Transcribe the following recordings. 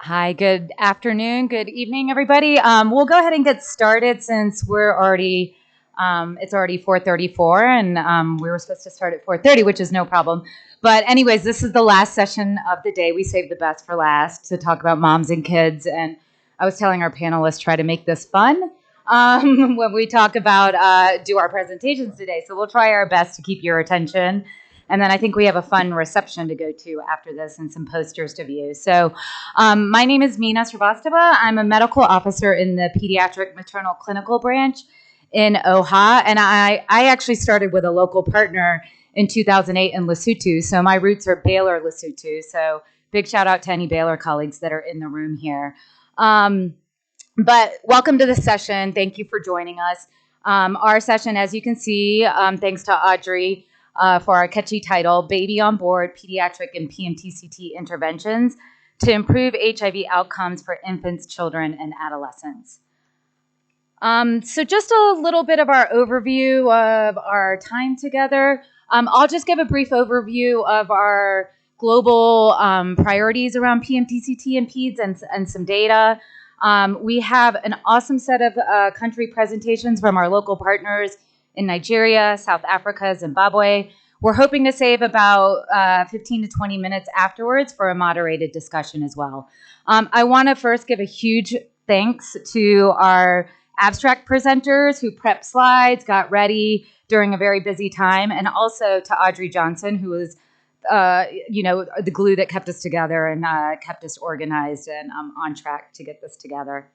Hi, good afternoon, good evening, everybody. We'll go ahead and get started since it's already 4:34, and we were supposed to start at 4:30, which is no problem. But anyways, this is the last session of the day. We saved the best for last to talk about moms and kids, and I was telling our panelists try to make this fun when we talk about do our presentations today. So we'll try our best to keep your attention. And then I think we have a fun reception to go to after this and some posters to view. So my name is Mina Srivastava. I'm a medical officer in the Pediatric Maternal Clinical Branch in OHA. And I actually started with a local partner in 2008 in Lesotho. So my roots are Baylor, Lesotho. So big shout out to any Baylor colleagues that are in the room here. But welcome to the session. Thank you for joining us. Our session, as you can see, thanks to Audrey, for our catchy title, Baby on Board, Pediatric and PMTCT Interventions to Improve HIV Outcomes for Infants, Children, and Adolescents. So just a little bit of our overview of our time together. I'll just give a brief overview of our global priorities around PMTCT and PEDS and some data. We have an awesome set of country presentations from our local partners in Nigeria, South Africa, Zimbabwe. We're hoping to save about 15 to 20 minutes afterwards for a moderated discussion as well. I want to first give a huge thanks to our abstract presenters who prepped slides, got ready during a very busy time, and also to Audrey Johnson, who was the glue that kept us together and kept us organized and on track to get this together.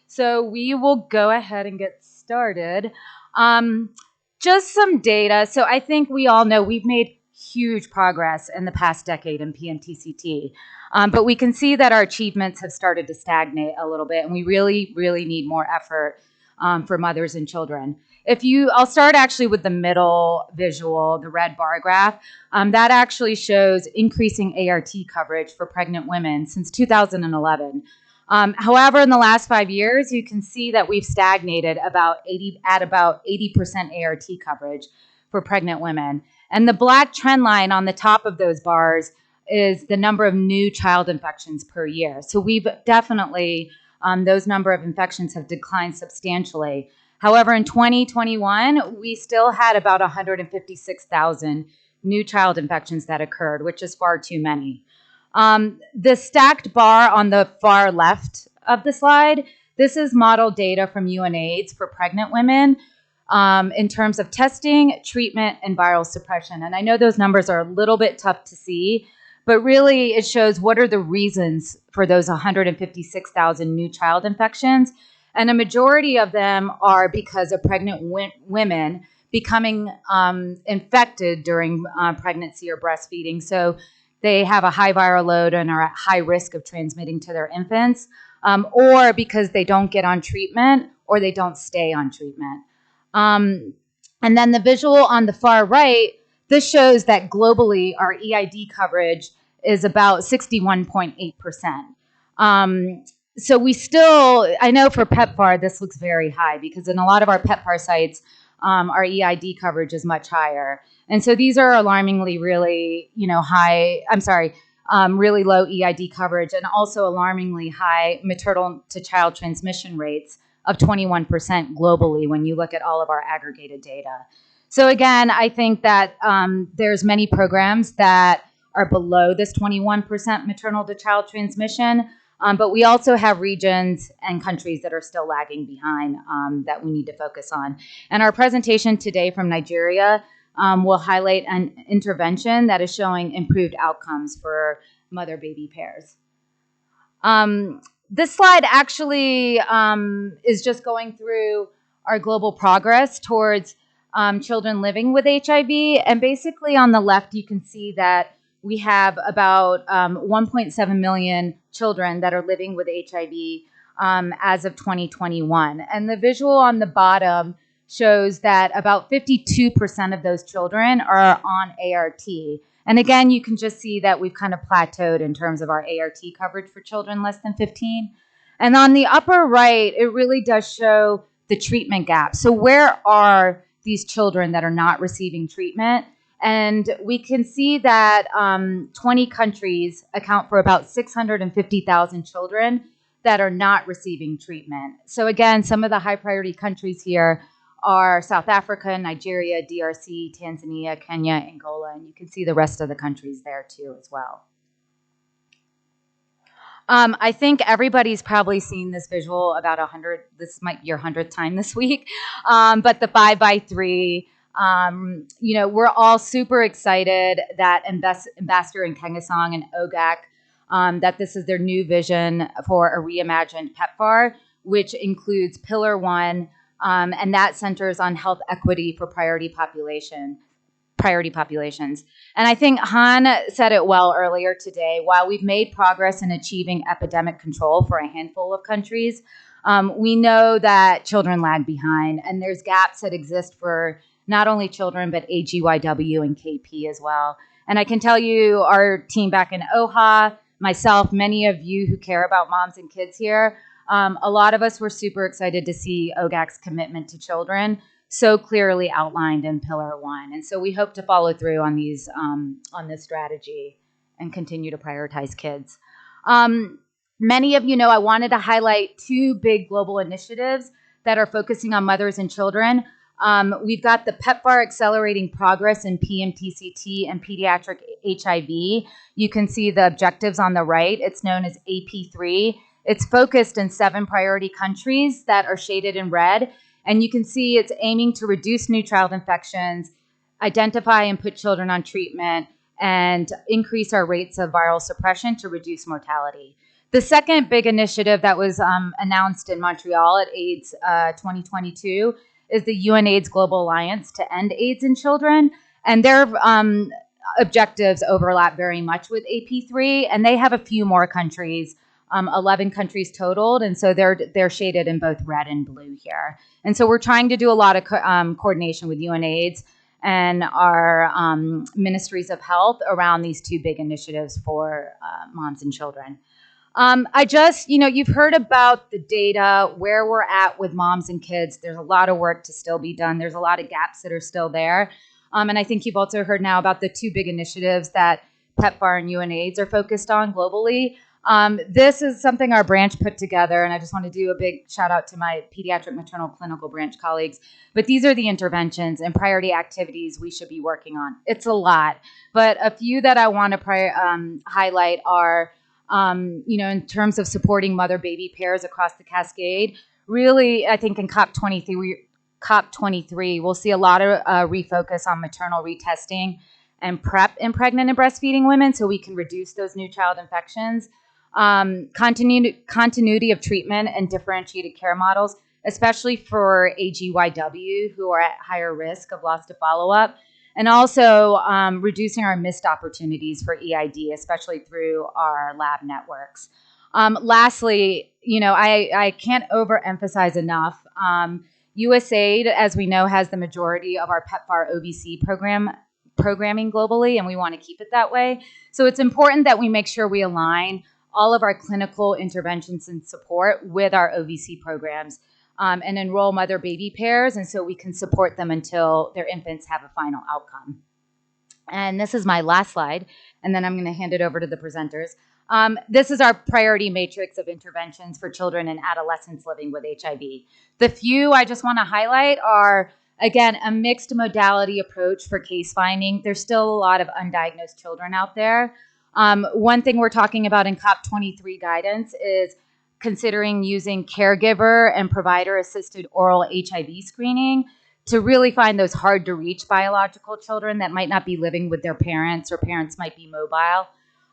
So we will go ahead and get started. Just some data. So I think we all know we've made huge progress in the past decade in PMTCT, but we can see that our achievements have started to stagnate a little bit, and we really, really need more effort for mothers and children. I'll start actually with the middle visual, the red bar graph. That actually shows increasing ART coverage for pregnant women since 2011. However, in the last 5 years, you can see that we've stagnated at about 80% ART coverage for pregnant women. And the black trend line on the top of those bars is the number of new child infections per year. So we've definitely, those number of infections have declined substantially. However, in 2021, we still had about 156,000 new child infections that occurred, which is far too many. The stacked bar on the far left of the slide, this is model data from UNAIDS for pregnant women in terms of testing, treatment, and viral suppression. And I know those numbers are a little bit tough to see, but really it shows what are the reasons for those 156,000 new child infections. And a majority of them are because of pregnant women becoming infected during pregnancy or breastfeeding. So they have a high viral load and are at high risk of transmitting to their infants, or because they don't get on treatment or they don't stay on treatment. And then the visual on the far right, this shows that globally our EID coverage is about 61.8%. So we still, I know for PEPFAR, this looks very high because in a lot of our PEPFAR sites, our EID coverage is much higher. And so these are alarmingly really, really low EID coverage and also alarmingly high maternal to child transmission rates of 21% globally when you look at all of our aggregated data. So again, I think that there's many programs that are below this 21% maternal to child transmission, but we also have regions and countries that are still lagging behind that we need to focus on. And our presentation today from Nigeria will highlight an intervention that is showing improved outcomes for mother-baby pairs. This slide actually is just going through our global progress towards children living with HIV. And basically on the left, you can see that we have about 1.7 million children that are living with HIV as of 2021. And the visual on the bottom shows that about 52% of those children are on ART. And again, you can just see that we've kind of plateaued in terms of our ART coverage for children less than 15. And on the upper right, it really does show the treatment gap. So where are these children that are not receiving treatment? And we can see that 20 countries account for about 650,000 children that are not receiving treatment. So again, some of the high priority countries here are South Africa, Nigeria, DRC, Tanzania, Kenya, Angola, and you can see the rest of the countries there too as well. I think everybody's probably seen this visual about 100, this might be your 100th time this week, but the 5x3, we're all super excited that Ambassador Nkengasong and OGAC, that this is their new vision for a reimagined PEPFAR, which includes Pillar 1, and that centers on health equity for priority populations. And I think Han said it well earlier today. While we've made progress in achieving epidemic control for a handful of countries, we know that children lag behind, and there's gaps that exist for not only children, but AGYW and KP as well. And I can tell you, our team back in OHA, myself, many of you who care about moms and kids here, a lot of us were super excited to see OGAC's commitment to children so clearly outlined in Pillar 1. And so we hope to follow through on these on this strategy and continue to prioritize kids. Many of you know I wanted to highlight two big global initiatives that are focusing on mothers and children. We've got the PEPFAR Accelerating Progress in PMTCT and Pediatric HIV. You can see the objectives on the right. It's known as AP3. It's focused in 7 priority countries that are shaded in red. And you can see it's aiming to reduce new child infections, identify and put children on treatment, and increase our rates of viral suppression to reduce mortality. The second big initiative that was announced in Montreal at AIDS 2022 is the UNAIDS Global Alliance to End AIDS in Children. And their objectives overlap very much with AP3, and they have a few more countries, 11 countries totaled, and so they're shaded in both red and blue here. And so we're trying to do a lot of coordination with UNAIDS and our ministries of health around these two big initiatives for moms and children. You've heard about the data, where we're at with moms and kids. There's a lot of work to still be done. There's a lot of gaps that are still there. And I think you've also heard now about the two big initiatives that PEPFAR and UNAIDS are focused on globally. This is something our branch put together, and I just want to do a big shout out to my pediatric maternal clinical branch colleagues. But these are the interventions and priority activities we should be working on. It's a lot, but a few that I want to highlight are, in terms of supporting mother-baby pairs across the cascade. Really, I think in COP23, we'll see a lot of refocus on maternal retesting and PrEP in pregnant and breastfeeding women so we can reduce those new child infections. Continuity of treatment and differentiated care models, especially for AGYW who are at higher risk of loss to follow-up, and also reducing our missed opportunities for EID, especially through our lab networks. Lastly, I can't overemphasize enough, USAID, as we know, has the majority of our PEPFAR OVC programming globally, and we want to keep it that way. So it's important that we make sure we align all of our clinical interventions and support with our OVC programs and enroll mother-baby pairs, and so we can support them until their infants have a final outcome. And this is my last slide, and then I'm going to hand it over to the presenters. This is our priority matrix of interventions for children and adolescents living with HIV. The few I just want to highlight are, again, a mixed modality approach for case finding. There's still a lot of undiagnosed children out there. One thing we're talking about in COP23 guidance is considering using caregiver and provider-assisted oral HIV screening to really find those hard-to-reach biological children that might not be living with their parents or parents might be mobile.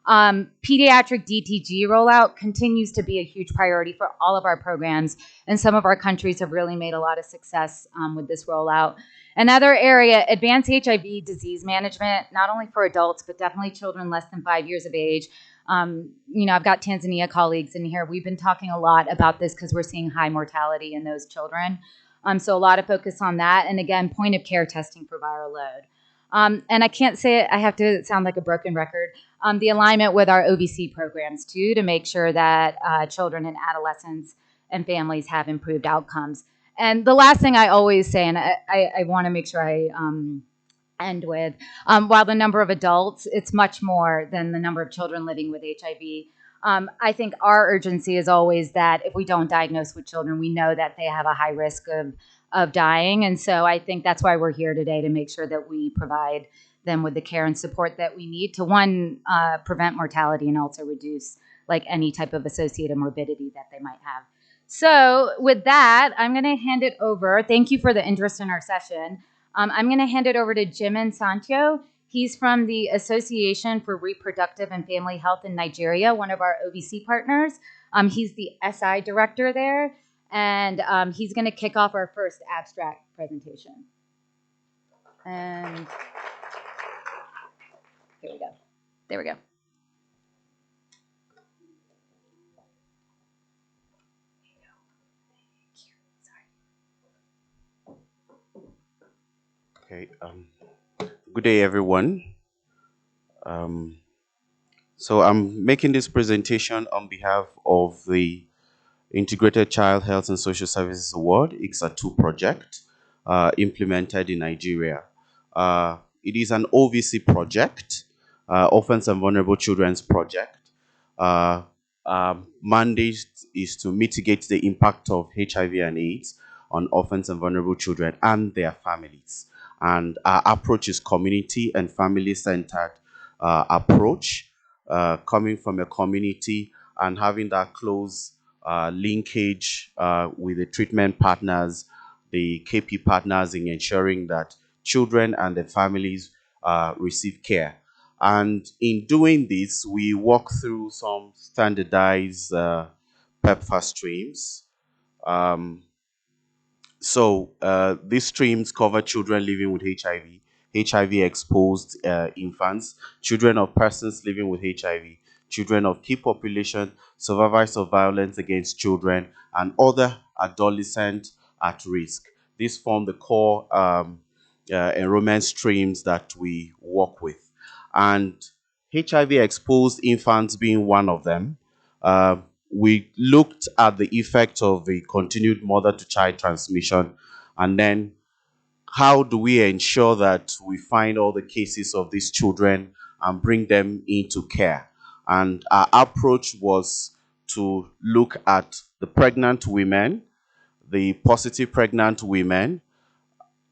Pediatric DTG rollout continues to be a huge priority for all of our programs, and some of our countries have really made a lot of success with this rollout. Another area, advanced HIV disease management, not only for adults, but definitely children less than 5 years of age. I've got Tanzania colleagues in here. We've been talking a lot about this because we're seeing high mortality in those children. So a lot of focus on that. And again, point of care testing for viral load. And I can't say it, I have to sound like a broken record. The alignment with our OVC programs too, to make sure that children and adolescents and families have improved outcomes. And the last thing I always say, and I want to make sure I end with. While the number of adults, it's much more than the number of children living with HIV. I think our urgency is always that if we don't diagnose with children, we know that they have a high risk of dying. And so I think that's why we're here today, to make sure that we provide them with the care and support that we need to, one, prevent mortality, and also reduce like any type of associated morbidity that they might have. So with that, I'm going to hand it over. Thank you for the interest in our session. I'm going to hand it over to Jim Sancho. He's from the Association for Reproductive and Family Health in Nigeria, one of our OVC partners. He's the SI director there, and he's going to kick off our first abstract presentation. And here we go. There we go. Okay. Good day, everyone. So I'm making this presentation on behalf of the Integrated Child Health and Social Services Award, ICSA2 project, implemented in Nigeria. It is an OVC project, Orphans and Vulnerable Children's Project. Mandate is to mitigate the impact of HIV and AIDS on orphans and vulnerable children and their families. And our approach is community and family-centered approach, coming from a community and having that close linkage with the treatment partners, the KP partners, in ensuring that children and their families receive care. And in doing this, we walk through some standardized PEPFAR streams. These streams cover children living with HIV, HIV-exposed infants, children of persons living with HIV, children of key population, survivors of violence against children, and other adolescents at risk. These form the core enrollment streams that we work with. And HIV-exposed infants being one of them, we looked at the effect of the continued mother-to-child transmission, and then how do we ensure that we find all the cases of these children and bring them into care. And our approach was to look at the pregnant women, the positive pregnant women,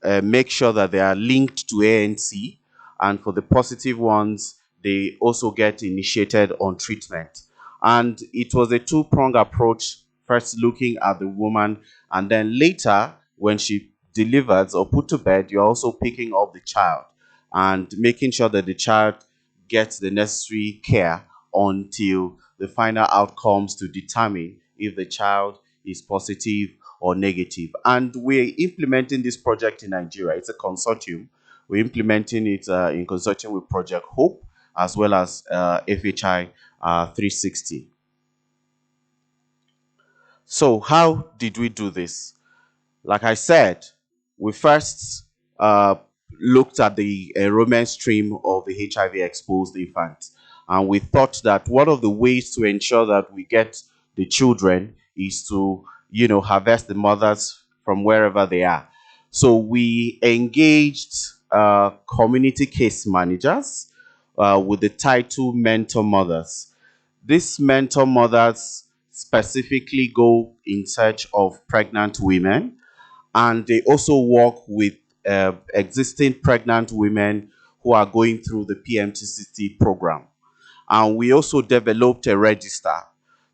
make sure that they are linked to ANC, and for the positive ones, they also get initiated on treatment. And it was a two-pronged approach, first looking at the woman, and then later, when she delivers or put to bed, you're also picking up the child and making sure that the child gets the necessary care until the final outcomes to determine if the child is positive or negative. And we're implementing this project in Nigeria. It's a consortium. We're implementing it in consortium with Project Hope, as well as FHI 360. So how did we do this? Like I said, we first looked at the enrollment stream of the HIV-exposed infants. And we thought that one of the ways to ensure that we get the children is to, harvest the mothers from wherever they are. So we engaged community case managers with the title Mentor Mothers. These mentor mothers specifically go in search of pregnant women, and they also work with existing pregnant women who are going through the PMTCT program. And we also developed a register.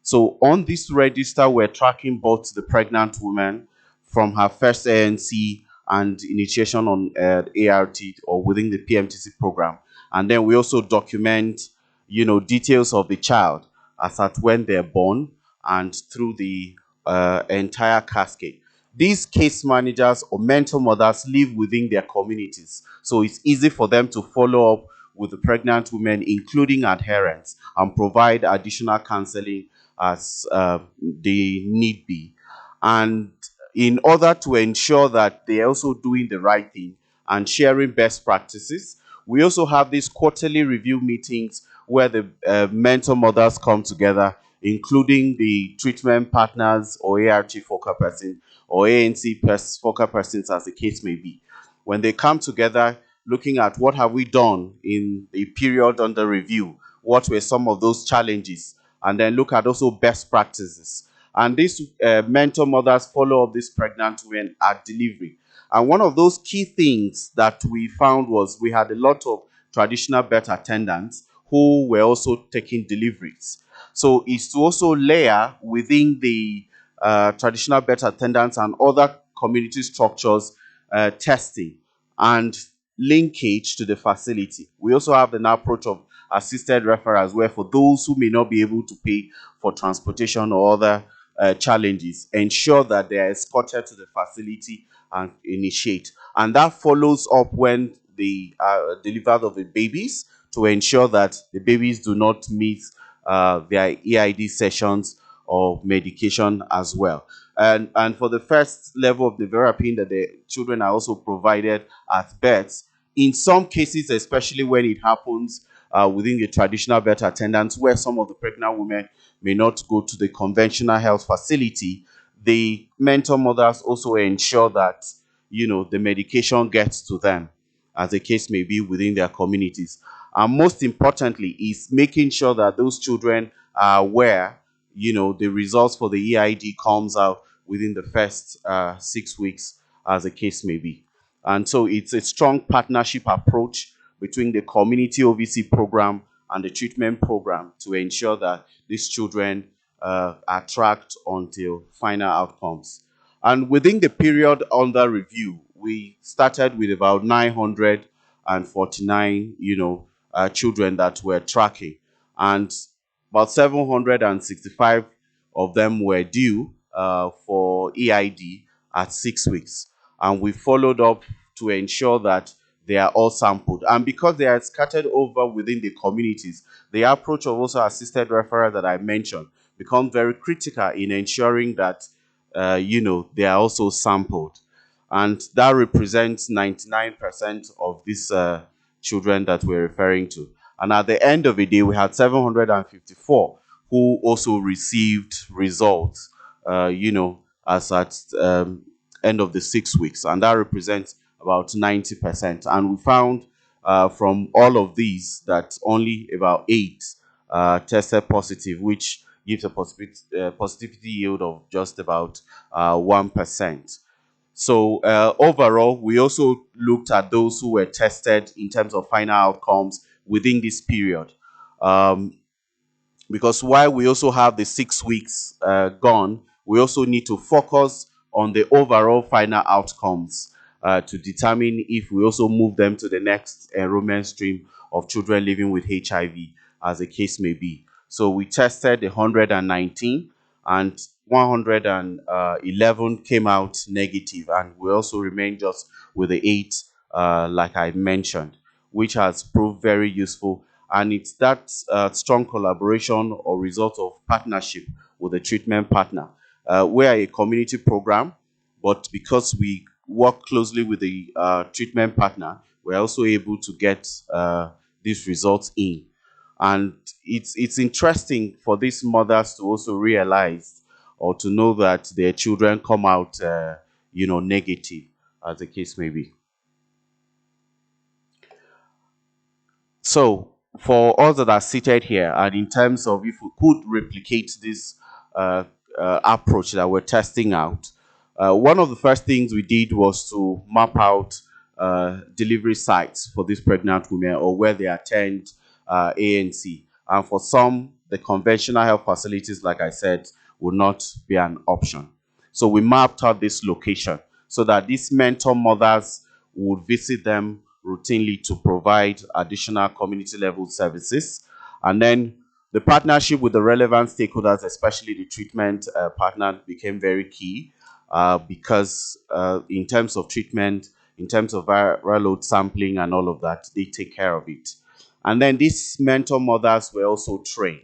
So on this register, we're tracking both the pregnant woman from her first ANC and initiation on ART or within the PMTC program. And then we also document, details of the child as at when they're born and through the entire cascade. These case managers or mentor mothers live within their communities, so it's easy for them to follow up with the pregnant women, including adherence, and provide additional counseling as they need be. And in order to ensure that they're also doing the right thing and sharing best practices, we also have these quarterly review meetings where the mentor mothers come together, including the treatment partners or ART focal person or ANC focal persons, as the case may be. When they come together, looking at what have we done in the period under review, what were some of those challenges, and then look at also best practices. And these mentor mothers follow up these pregnant women at delivery. And one of those key things that we found was we had a lot of traditional birth attendants who were also taking deliveries. So it's to also layer within the traditional birth attendants and other community structures testing and linkage to the facility. We also have an approach of assisted referrals where for those who may not be able to pay for transportation or other challenges, ensure that they are escorted to the facility and initiate. And that follows up when they are delivered of the babies to ensure that the babies do not miss their EID sessions or medication as well. And for the first level of the therapy that the children are also provided at birth, in some cases, especially when it happens within the traditional birth attendants, where some of the pregnant women may not go to the conventional health facility, the mentor mothers also ensure that the medication gets to them, as the case may be within their communities. And most importantly, is making sure that those children are aware, the results for the EID comes out within the first 6 weeks, as the case may be. And so it's a strong partnership approach between the community OVC program and the treatment program to ensure that these children are tracked until final outcomes. And within the period under review, we started with about 949, children that were tracking, and about 765 of them were due for EID at 6 weeks. And we followed up to ensure that they are all sampled. And because they are scattered over within the communities, the approach of also assisted referral that I mentioned becomes very critical in ensuring that, they are also sampled. And that represents 99% of these children that we're referring to. And at the end of the day, we had 754 who also received results, as at end of the 6 weeks. And that represents about 90%. And we found from all of these that only about 8 tested positive, which gives a positivity yield of just about 1%. So overall, we also looked at those who were tested in terms of final outcomes within this period. Because while we also have the 6 weeks gone, we also need to focus on the overall final outcomes to determine if we also move them to the next enrollment stream of children living with HIV, as the case may be. So we tested 119, and 111 came out negative, and we also remain just with the 8, like I mentioned, which has proved very useful. And it's that strong collaboration or result of partnership with a treatment partner. We are a community program, but because we work closely with the treatment partner, we're also able to get these results in. And it's interesting for these mothers to also realize or to know that their children come out, negative, as the case may be. So, for us that are seated here, and in terms of if we could replicate this uh, approach that we're testing out, one of the first things we did was to map out delivery sites for these pregnant women, or where they attend ANC. And for some, the conventional health facilities, like I said, would not be an option. So we mapped out this location so that these mentor mothers would visit them routinely to provide additional community level services. And then the partnership with the relevant stakeholders, especially the treatment partner, became very key because in terms of treatment, in terms of viral load sampling and all of that, they take care of it. And then these mentor mothers were also trained.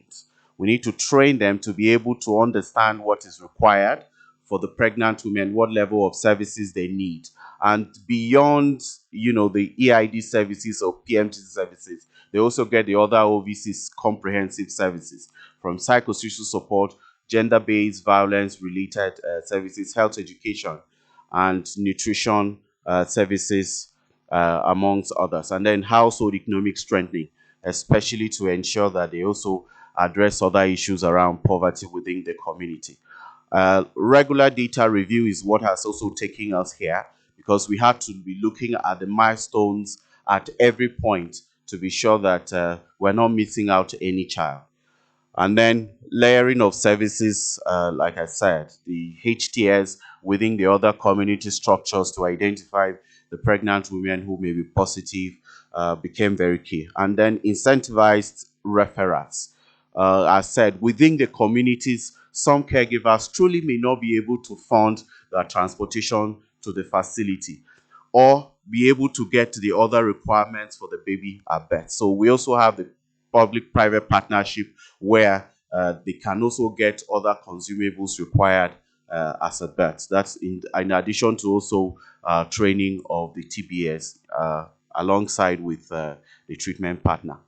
We need to train them to be able to understand what is required for the pregnant women, what level of services they need. And beyond, the EID services or PMTC services, they also get the other OVC's comprehensive services, from psychosocial support, gender-based violence-related services, health education, and nutrition services amongst others. And then household economic strengthening, especially to ensure that they also address other issues around poverty within the community. Regular data review is what has also taken us here, because we had to be looking at the milestones at every point to be sure that we're not missing out any child. And then layering of services, like I said, the HTS within the other community structures to identify the pregnant women who may be positive became very key. And then incentivized referrals. As said, within the communities, some caregivers truly may not be able to fund the transportation to the facility or be able to get the other requirements for the baby at birth. So we also have the public-private partnership where they can also get other consumables required as a birth. That's in addition to also training of the TBS alongside with the treatment partner.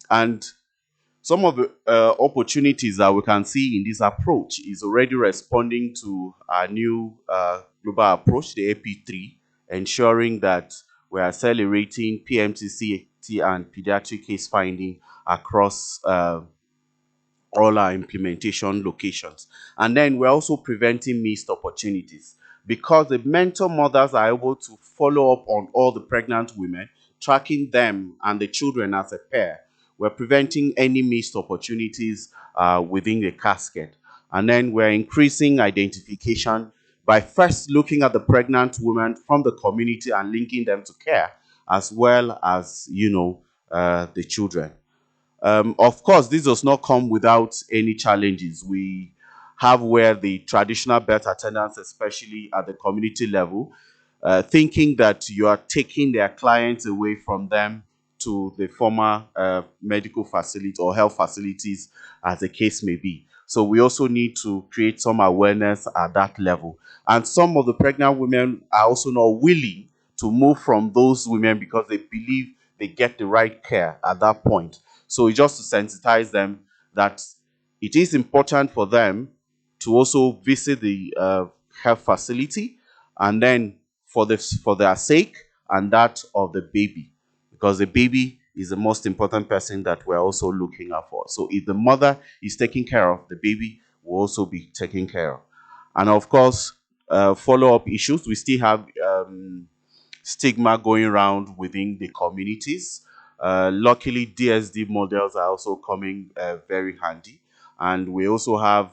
And some of the opportunities that we can see in this approach is already responding to our new global approach, the AP3, ensuring that we're accelerating PMTCT and pediatric case finding across all our implementation locations. And then we're also preventing missed opportunities, because the mentor mothers are able to follow up on all the pregnant women, tracking them and the children as a pair. We're preventing any missed opportunities within the casket. And then we're increasing identification by first looking at the pregnant women from the community and linking them to care, as well as, the children. Of course, this does not come without any challenges. We have where the traditional birth attendants, especially at the community level, thinking that you are taking their clients away from them to the former medical facility or health facilities, as the case may be. So we also need to create some awareness at that level. And some of the pregnant women are also not willing to move from those women because they believe they get the right care at that point. So it's just to sensitize them that it is important for them to also visit the health facility, and then for their sake and that of the baby, because the baby is the most important person that we're also looking out for. So if the mother is taking care of, the baby will also be taken care of. And of course, follow-up issues. We still have stigma going around within the communities. Luckily, DSD models are also coming very handy. And we also have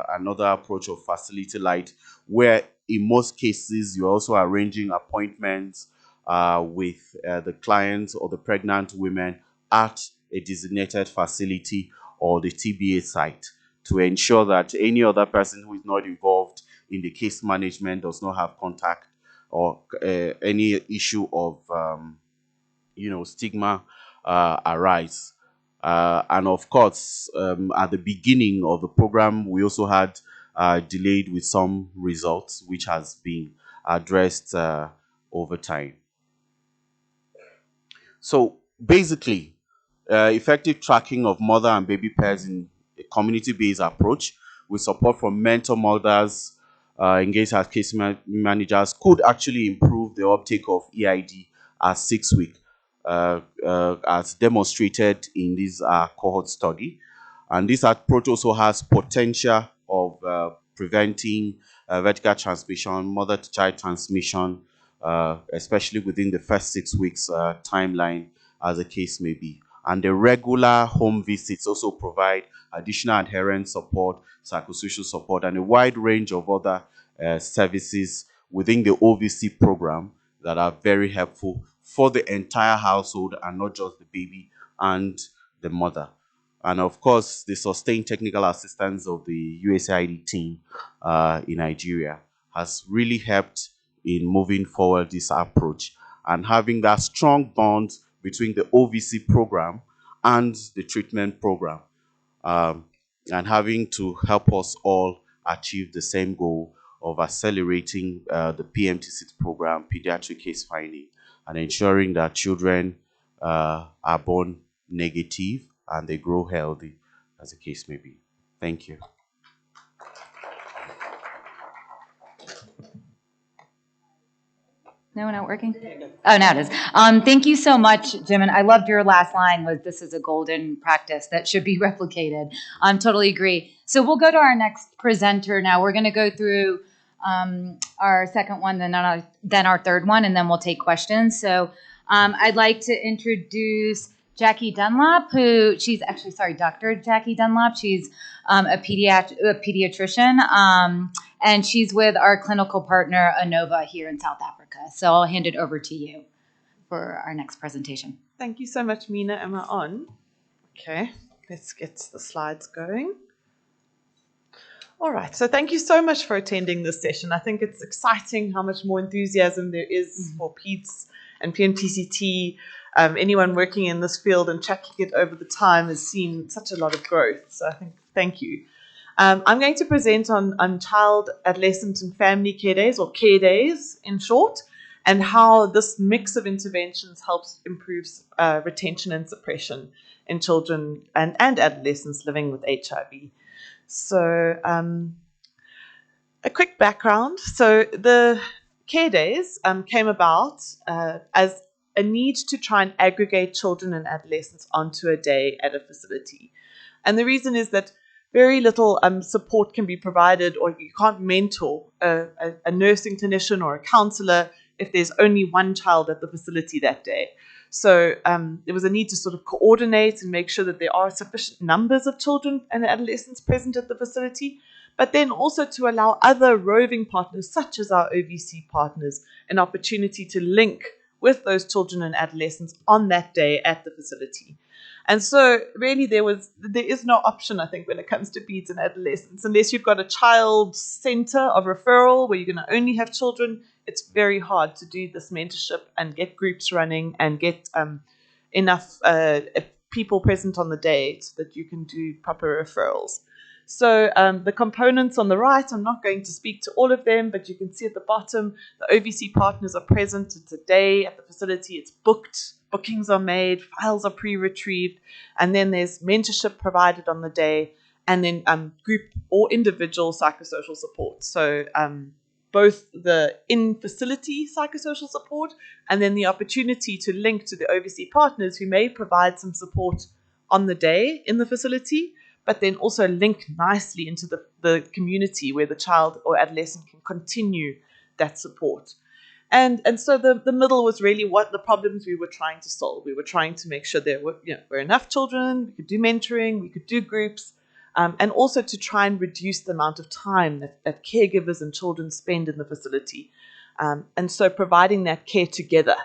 another approach of facility light, where in most cases you're also arranging appointments with the clients or the pregnant women at a designated facility or the TBA site, to ensure that any other person who is not involved in the case management does not have contact or any issue of stigma arise. And of course, at the beginning of the program, we also had delayed with some results, which has been addressed over time. So basically, effective tracking of mother and baby pairs in a community-based approach with support from mentor mothers engaged as case managers could actually improve the uptake of EID at 6 weeks, as demonstrated in this cohort study. And this approach also has potential of preventing vertical transmission, mother-to-child transmission, especially within the first 6 weeks timeline, as the case may be. And the regular home visits also provide additional adherence support, psychosocial support, and a wide range of other services within the OVC program that are very helpful for the entire household and not just the baby and the mother. And of course, the sustained technical assistance of the USAID team in Nigeria has really helped in moving forward this approach and having that strong bond between the OVC program and the treatment program, and having to help us all achieve the same goal of accelerating the PMTCT program, pediatric case finding, and ensuring that children are born negative and they grow healthy, as the case may be. Thank you. No, not working? Oh, now it is. Thank you so much, Jim. And I loved your last line was this is a golden practice that should be replicated. Totally agree. So we'll go to our next presenter now. We're going to go through our second one, then our third one, and then we'll take questions. So I'd like to introduce Jackie Dunlop, Dr. Jackie Dunlop. She's a pediatrician, and she's with our clinical partner, ANOVA, here in South Africa. So I'll hand it over to you for our next presentation. Thank you so much, Mina. Am I on? Okay, let's get the slides going. All right, so thank you so much for attending this session. I think it's exciting how much more enthusiasm there is for PEDS and PMTCT. Anyone working in this field and tracking it over the time has seen such a lot of growth. So I think thank you. I'm going to present on child, adolescent, and family care days, or care days in short, and how this mix of interventions helps improve retention and suppression in children and adolescents living with HIV. So a quick background. So the care days came about as a need to try and aggregate children and adolescents onto a day at a facility. And the reason is that very little support can be provided, or you can't mentor a nursing clinician or a counselor if there's only one child at the facility that day. So there was a need to sort of coordinate and make sure that there are sufficient numbers of children and adolescents present at the facility, but then also to allow other roving partners, such as our OVC partners, an opportunity to link with those children and adolescents on that day at the facility. And so really there is no option, I think, when it comes to peds and adolescents, unless you've got a child center of referral where you're going to only have children. It's very hard to do this mentorship and get groups running and get enough people present on the day so that you can do proper referrals. So the components on the right, I'm not going to speak to all of them, but you can see at the bottom, the OVC partners are present. It's a day at the facility. It's booked. Bookings are made. Files are pre-retrieved. And then there's mentorship provided on the day, and then group or individual psychosocial support. So both the in-facility psychosocial support and then the opportunity to link to the OVC partners who may provide some support on the day in the facility, but then also link nicely into the community where the child or adolescent can continue that support. And so the middle was really what the problems we were trying to solve. We were trying to make sure there were enough children, we could do mentoring, we could do groups, and also to try and reduce the amount of time that caregivers and children spend in the facility. And so providing that care together.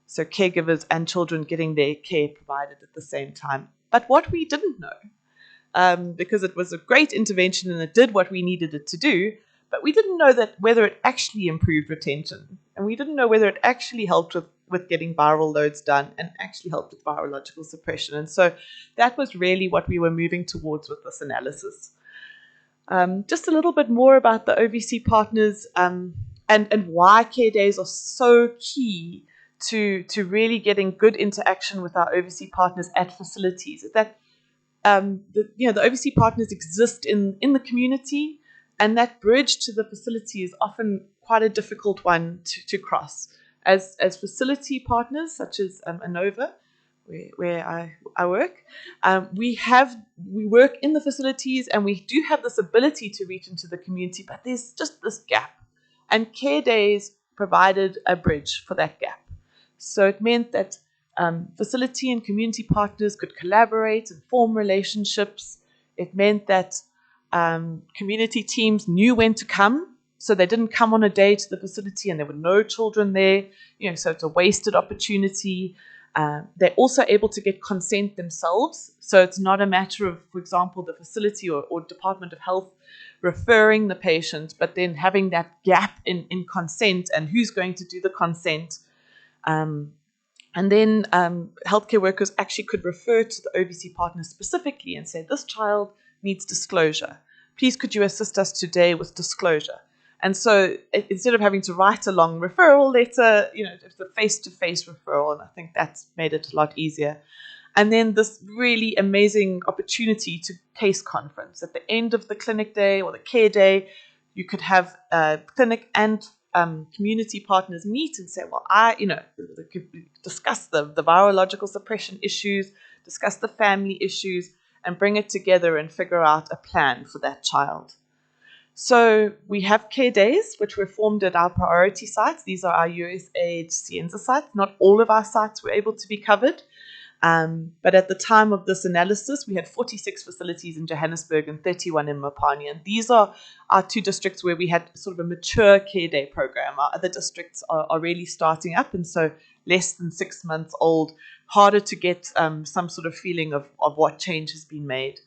So caregivers and children getting their care provided at the same time. But what we didn't know, because it was a great intervention and it did what we needed it to do, but we didn't know that whether it actually improved retention. And we didn't know whether it actually helped with getting viral loads done and actually helped with virological suppression. And so that was really what we were moving towards with this analysis. Just a little bit more about the OVC partners and why care days are so key to really getting good interaction with our OVC partners at facilities. Is that the OVC partners exist in the community, and that bridge to the facility is often quite a difficult one to cross. As facility partners, such as ANOVA, where I work, we work in the facilities and we do have this ability to reach into the community, but there's just this gap. And care days provided a bridge for that gap. So it meant that facility and community partners could collaborate and form relationships. It meant that community teams knew when to come, so they didn't come on a day to the facility and there were no children there, so it's a wasted opportunity. They're also able to get consent themselves, so it's not a matter of, for example, the facility or Department of Health referring the patient, but then having that gap in consent and who's going to do the consent. And then healthcare workers actually could refer to the OVC partner specifically and say, this child needs disclosure. Please could you assist us today with disclosure? And so instead of having to write a long referral letter, it's a face-to-face referral, and I think that's made it a lot easier. And then this really amazing opportunity to case conference. At the end of the clinic day or the care day, you could have clinic and community partners meet and say, well, they could discuss the virological suppression issues, discuss the family issues, and bring it together and figure out a plan for that child. So we have care days, which were formed at our priority sites. These are our USAID Cienza sites. Not all of our sites were able to be covered. But at the time of this analysis, we had 46 facilities in Johannesburg and 31 in Mopani. And these are our two districts where we had sort of a mature care day program. Our other districts are really starting up, and so less than 6 months old, harder to get some sort of feeling of what change has been made.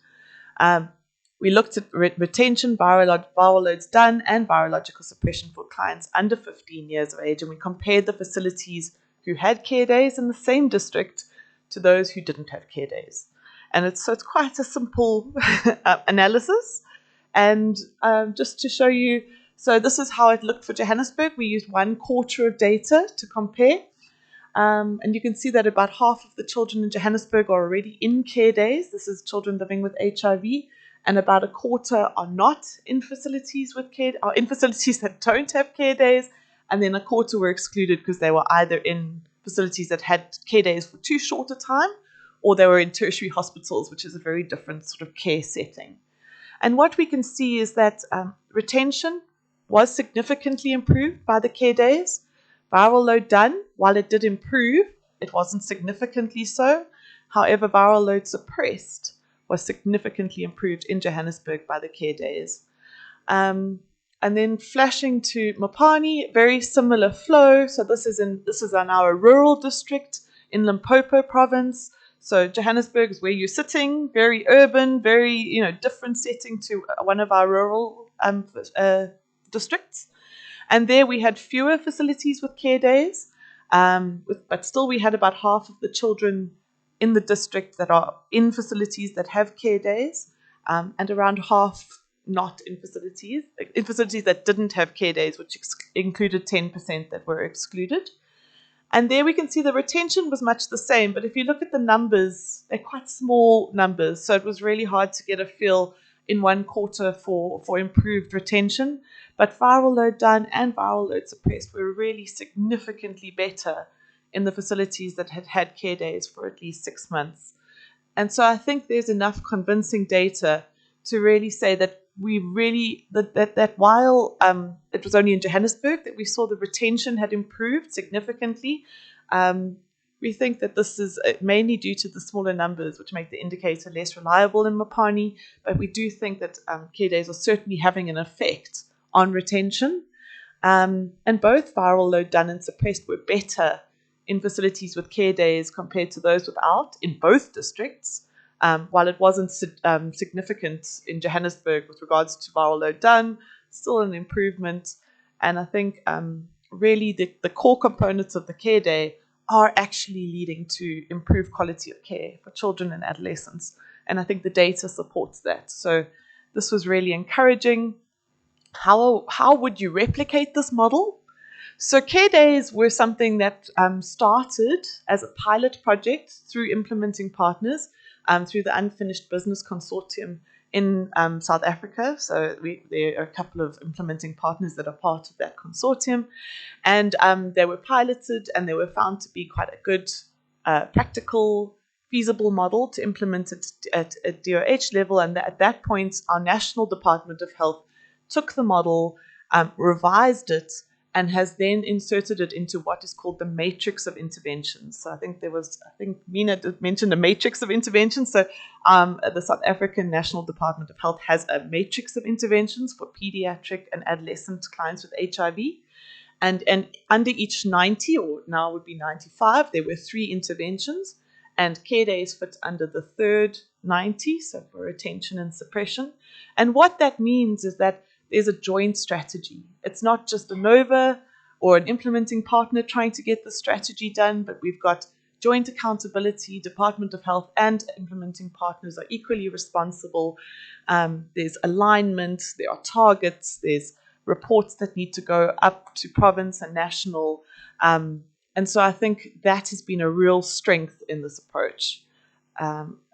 We looked at retention, viral loads done, and virological suppression for clients under 15 years of age, and we compared the facilities who had care days in the same district to those who didn't have care days. And it's quite a simple analysis. And just to show you, so this is how it looked for Johannesburg. We used 1/4 of data to compare. And you can see that about half of the children in Johannesburg are already in care days. This is children living with HIV. And about 1/4 are not in facilities are in facilities that don't have care days. And then 1/4 were excluded because they were either in facilities that had care days for too short a time, or they were in tertiary hospitals, which is a very different sort of care setting. And what we can see is that retention was significantly improved by the care days. Viral load done, while it did improve, it wasn't significantly so. However, viral load suppressed was significantly improved in Johannesburg by the care days. And then flashing to Mopani, very similar flow. So this is in our rural district in Limpopo province. So Johannesburg is where you're sitting, very urban, very different setting to one of our rural districts. And there we had fewer facilities with care days, but still we had about half of the children in the district that are in facilities that have care days, and around half not in facilities that didn't have care days, which included 10% that were excluded. And there we can see the retention was much the same, but if you look at the numbers, they're quite small numbers, so it was really hard to get a feel in 1/4 for improved retention. But viral load done and viral load suppressed were really significantly better in the facilities that had had care days for at least 6 months. And so I think there's enough convincing data to really say that that while it was only in Johannesburg that we saw the retention had improved significantly, we think that this is mainly due to the smaller numbers, which make the indicator less reliable in Mopani. But we do think that care days are certainly having an effect on retention. And both viral load done and suppressed were better in facilities with care days compared to those without in both districts. While it wasn't significant in Johannesburg with regards to viral load done, still an improvement. And I think really the core components of the care day are actually leading to improved quality of care for children and adolescents. And I think the data supports that. So this was really encouraging. How would you replicate this model? So care days were something that started as a pilot project through implementing partners, through the Unfinished Business Consortium in South Africa. So there are a couple of implementing partners that are part of that consortium. And they were piloted and they were found to be quite a good, practical, feasible model to implement it at DOH level. And at that point, our National Department of Health took the model, revised it, and has then inserted it into what is called the matrix of interventions. So I think Mina did mention the matrix of interventions. So the South African National Department of Health has a matrix of interventions for pediatric and adolescent clients with HIV. And under each 90, or now would be 95, there were 3 interventions. And care days fit under the third 90, so for retention and suppression. And what that means is that there's a joint strategy. It's not just a NOVA or an implementing partner trying to get the strategy done, but we've got joint accountability. Department of Health and implementing partners are equally responsible. There's alignment, there are targets, there's reports that need to go up to province and national. And so I think that has been a real strength in this approach.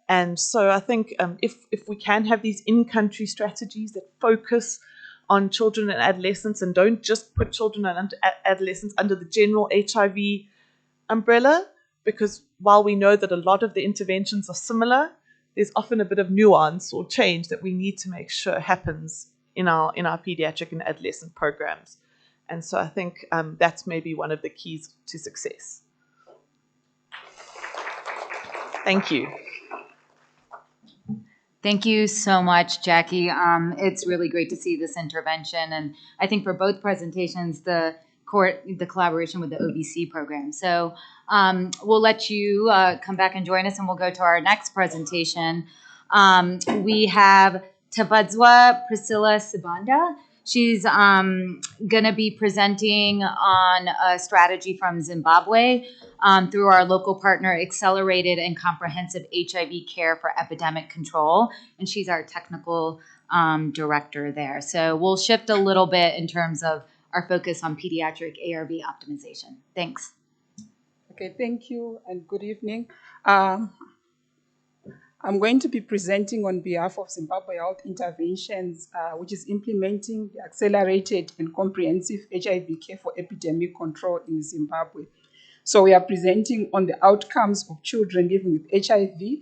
And so I think if we can have these in-country strategies that focus on children and adolescents, and don't just put children and adolescents under the general HIV umbrella, because while we know that a lot of the interventions are similar, there's often a bit of nuance or change that we need to make sure happens in our pediatric and adolescent programs. And so I think that's maybe one of the keys to success. Thank you. Thank you so much, Jackie. It's really great to see this intervention, and I think for both presentations, the collaboration with the OBC program. So we'll let you come back and join us, and we'll go to our next presentation. We have Tavadzwa Priscilla Sibanda. She's going to be presenting on a strategy from Zimbabwe through our local partner, Accelerated and Comprehensive HIV Care for Epidemic Control. And she's our technical director there. So we'll shift a little bit in terms of our focus on pediatric ARV optimization. Thanks. Okay, thank you and good evening. I'm going to be presenting on behalf of Zimbabwe Health Interventions, which is implementing the accelerated and comprehensive HIV care for epidemic control in Zimbabwe. So we are presenting on the outcomes of children living with HIV,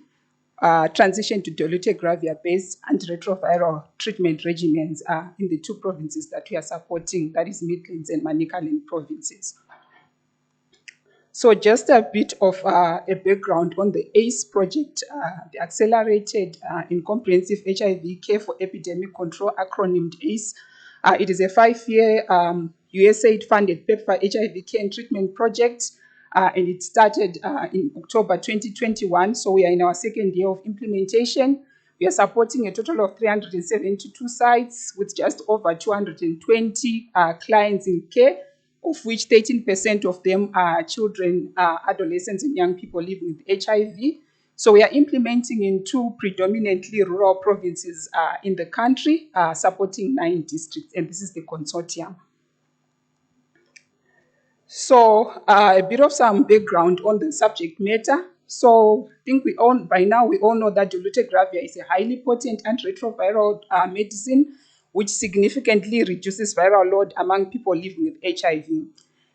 transition to dolutegravir-based antiretroviral treatment regimens in the two provinces that we are supporting, that is Midlands and Manicaland provinces. So just a bit of a background on the ACE project, the Accelerated and Comprehensive HIV Care for Epidemic Control, acronymed ACE. It is a 5-year USAID-funded PEPFAR HIV care and treatment project, and it started in October 2021, so we are in our second year of implementation. We are supporting a total of 372 sites with just over 220 clients in care, of which 13% of them are children, adolescents, and young people living with HIV. So we are implementing in two predominantly rural provinces in the country, supporting 9 districts, and this is the consortium. So a bit of some background on the subject matter. So I think by now we all know that dolutegravir is a highly potent antiretroviral medicine, which significantly reduces viral load among people living with HIV.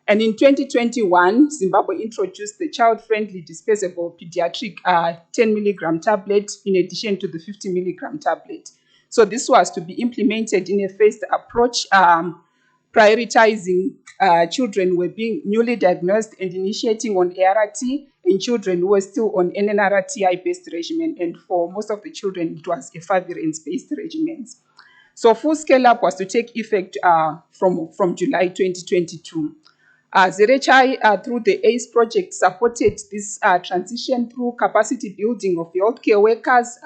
And in 2021, Zimbabwe introduced the child-friendly disposable pediatric 10 milligram tablet in addition to the 50 milligram tablet. So this was to be implemented in a phased approach, prioritizing children who were being newly diagnosed and initiating on ART, and children who were still on NNRTI-based regimen. And for most of the children, it was efavirenz-based regimens. So full scale-up was to take effect from July 2022. ZHI, through the ACE project, supported this transition through capacity building of the healthcare workers,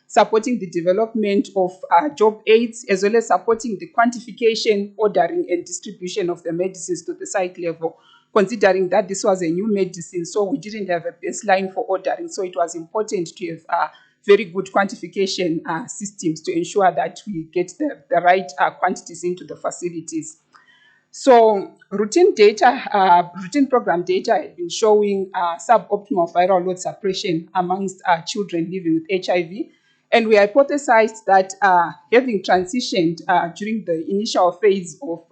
supporting the development of job aids, as well as supporting the quantification, ordering, and distribution of the medicines to the site level, considering that this was a new medicine, so we didn't have a baseline for ordering. So it was important to have very good quantification systems to ensure that we get the right quantities into the facilities. So routine program data had been showing suboptimal viral load suppression amongst children living with HIV. And we hypothesized that having transitioned during the initial phase of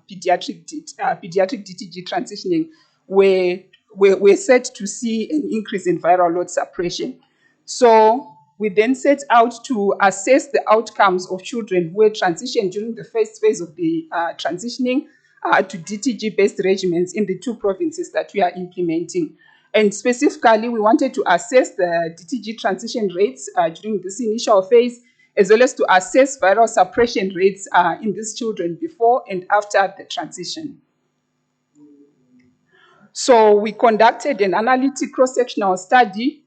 pediatric DTG transitioning, we're set to see an increase in viral load suppression. So we then set out to assess the outcomes of children who were transitioned during the first phase of the transitioning to DTG-based regimens in the two provinces that we are implementing. And specifically, we wanted to assess the DTG transition rates during this initial phase, as well as to assess viral suppression rates in these children before and after the transition. So we conducted an analytic cross-sectional study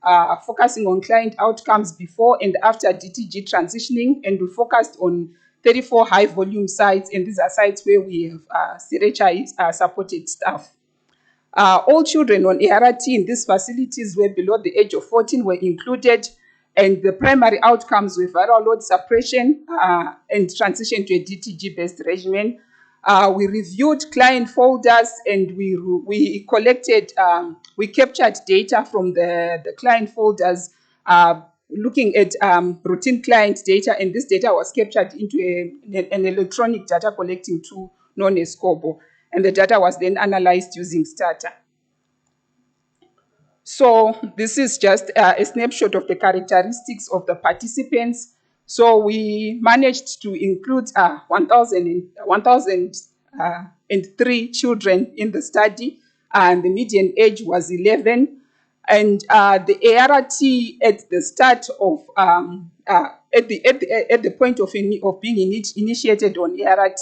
focusing on client outcomes before and after DTG transitioning, and we focused on 34 high-volume sites, and these are sites where we have CRHI supported staff. All children on ART in these facilities were below the age of 14 were included, and the primary outcomes were viral load suppression and transition to a DTG-based regimen. We reviewed client folders, and we collected, we captured data from the client folders looking at routine client data, and this data was captured into an electronic data collecting tool known as SCOBO, and the data was then analyzed using Stata. So this is just a snapshot of the characteristics of the participants. So we managed to include 1,003 children in the study, and the median age was 11. And the ART at the start of at the point of being initiated on ART,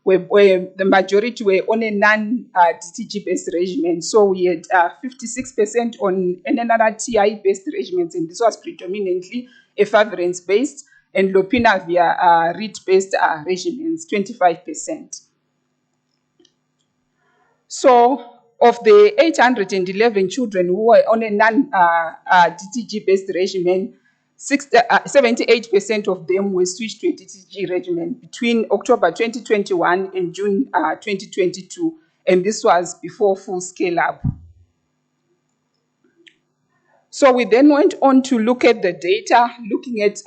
where the majority were on a non-DTG based regimen. So we had 56% on NNRTI based regimens, and this was predominantly efavirenz based, and lopinavir REIT based regimens, 25%. So of the 811 children who were on a non-DTG based regimen, 78% of them were switched to a DTG regimen between October 2021 and June 2022, and this was before full scale up. So we then went on to look at the data, looking at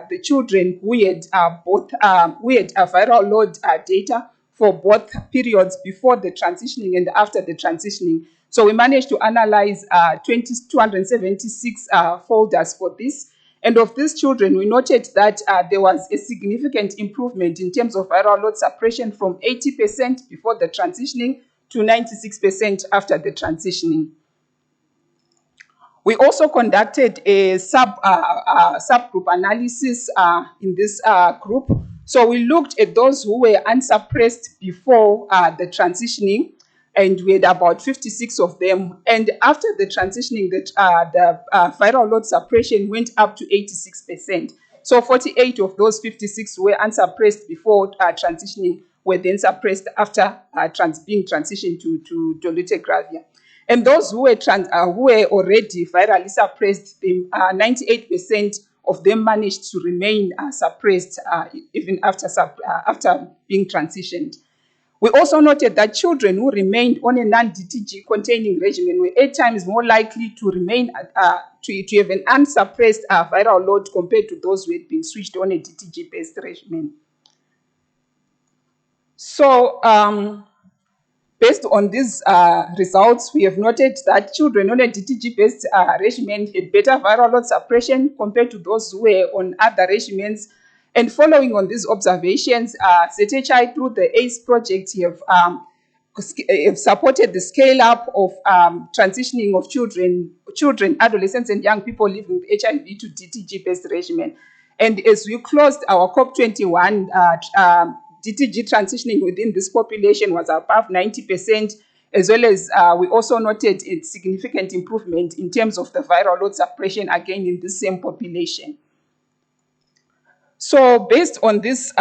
the children who had viral load data for both periods before the transitioning and after the transitioning. So we managed to analyze 276 folders for this. And of these children, we noted that there was a significant improvement in terms of viral load suppression from 80% before the transitioning to 96% after the transitioning. We also conducted a subgroup analysis in this group. So we looked at those who were unsuppressed before the transitioning, and we had about 56 of them. And after the transitioning, the viral load suppression went up to 86%. So 48 of those 56 were unsuppressed before transitioning, were then suppressed after being transitioned to dolutegravir. And those who were already virally suppressed, 98% of them managed to remain suppressed even after being transitioned. We also noted that children who remained on a non-DTG containing regimen were 8 times more likely to remain to have an unsuppressed viral load compared to those who had been switched on a DTG-based regimen. So, based on these results, we have noted that children on a DTG-based regimen had better viral load suppression compared to those who were on other regimens. And following on these observations, ZHI through the ACE project have supported the scale-up of transitioning of children, adolescents, and young people living with HIV to DTG-based regimen. And as we closed our COP21, DTG transitioning within this population was above 90%, as well as we also noted a significant improvement in terms of the viral load suppression, again, in the same population. So based on these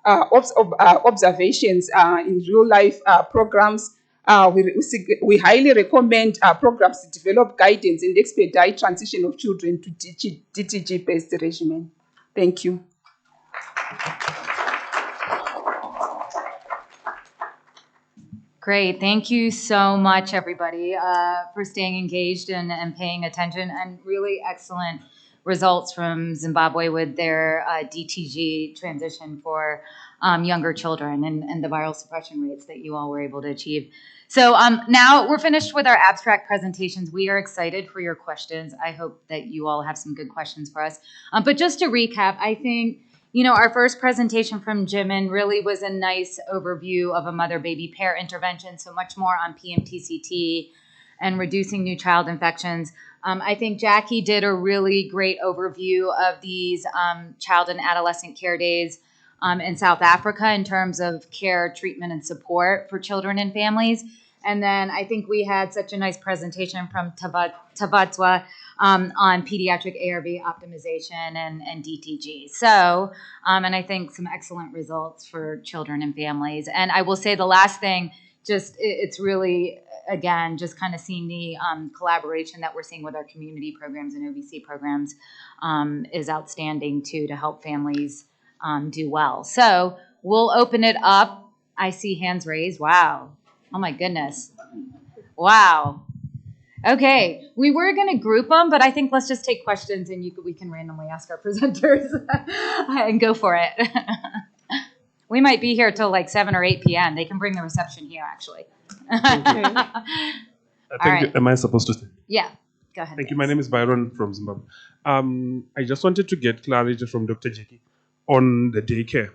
observations in real-life programs, we highly recommend programs to develop guidance and expedite transition of children to DTG-based regimen. Thank you. Great. Thank you so much, everybody, for staying engaged and paying attention, and really excellent results from Zimbabwe with their DTG transition for younger children and the viral suppression rates that you all were able to achieve. So now we're finished with our abstract presentations. We are excited for your questions. I hope that you all have some good questions for us. But just to recap, I think, our first presentation from Jimin really was a nice overview of a mother-baby pair intervention, so much more on PMTCT and reducing new child infections. I think Jackie did a really great overview of these child and adolescent care days in South Africa in terms of care, treatment, and support for children and families. And then I think we had such a nice presentation from Tavatswa on pediatric ARV optimization and DTG. So, and I think some excellent results for children and families. And I will say the last thing, it's really, again, just kind of seeing the collaboration that we're seeing with our community programs and OVC programs is outstanding too, to help families do well. So we'll open it up. I see hands raised. Wow. Oh my goodness. Wow. Okay, we were going to group them, but I think let's just take questions and we can randomly ask our presenters and go for it. We might be here till like 7 or 8 p.m. They can bring the reception here, actually. Thank you. All right. Am I supposed to say? Yeah, go ahead. Thank you. My name is Byron from Zimbabwe. I just wanted to get clarity from Dr. Jackie on the daycare.